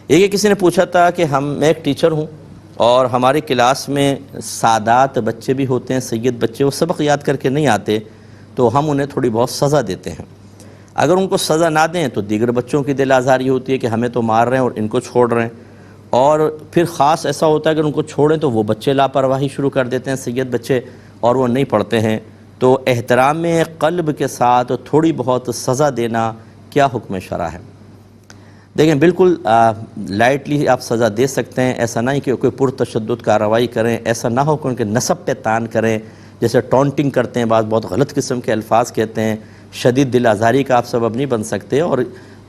یہ کسی نے پوچھا تھا کہ میں ایک ٹیچر ہوں اور ہماری کلاس میں سادات بچے بھی ہوتے ہیں، سید بچے، وہ سبق یاد کر کے نہیں آتے تو ہم انہیں تھوڑی بہت سزا دیتے ہیں۔ اگر ان کو سزا نہ دیں تو دیگر بچوں کی دل آزاری ہوتی ہے کہ ہمیں تو مار رہے ہیں اور ان کو چھوڑ رہے ہیں، اور پھر خاص ایسا ہوتا ہے کہ ان کو چھوڑیں تو وہ بچے لاپرواہی شروع کر دیتے ہیں، سید بچے، اور وہ نہیں پڑھتے ہیں۔ تو احترام قلب کے ساتھ تھوڑی بہت سزا دینا کیا حکم شرع ہے؟ دیکھیں بالکل لائٹلی آپ سزا دے سکتے ہیں، ایسا نہیں کہ کوئی پرتشدد کارروائی کریں، ایسا نہ ہو کہ ان کے نسب پہ تان کریں، جیسے ٹونٹنگ کرتے ہیں، بعض بہت غلط قسم کے الفاظ کہتے ہیں، شدید دل آزاری کا آپ سبب نہیں بن سکتے۔ اور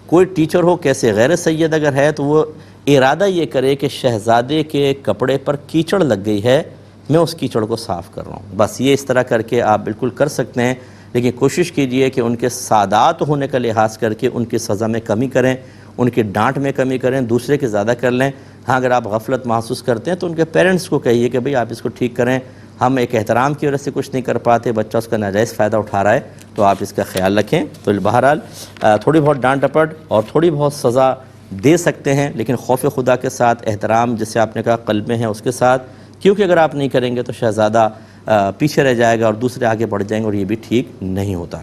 کوئی ٹیچر ہو کیسے غیر سید اگر ہے تو وہ ارادہ یہ کرے کہ شہزادے کے کپڑے پر کیچڑ لگ گئی ہے، میں اس کیچڑ کو صاف کر رہا ہوں، بس یہ اس طرح کر کے آپ بالکل کر سکتے ہیں۔ لیکن کوشش کیجئے کہ ان کے سادات ہونے کا لحاظ کر کے ان کی سزا میں کمی کریں، ان کی ڈانٹ میں کمی کریں، دوسرے کے زیادہ کر لیں۔ ہاں اگر آپ غفلت محسوس کرتے ہیں تو ان کے پیرنٹس کو کہیے کہ بھئی آپ اس کو ٹھیک کریں، ہم ایک احترام کی وجہ سے کچھ نہیں کر پاتے، بچہ اس کا ناجائز فائدہ اٹھا رہا ہے، تو آپ اس کا خیال رکھیں۔ تو بہرحال تھوڑی بہت ڈانٹ ڈپٹ اور تھوڑی بہت سزا دے سکتے ہیں، لیکن خوف خدا کے ساتھ، احترام جسے آپ نے کہا قلب میں ہے اس کے ساتھ، کیونکہ اگر آپ نہیں کریں گے تو شہزادہ پیچھے رہ جائے گا اور دوسرے آگے بڑھ جائیں گے، اور یہ بھی ٹھیک نہیں ہوتا۔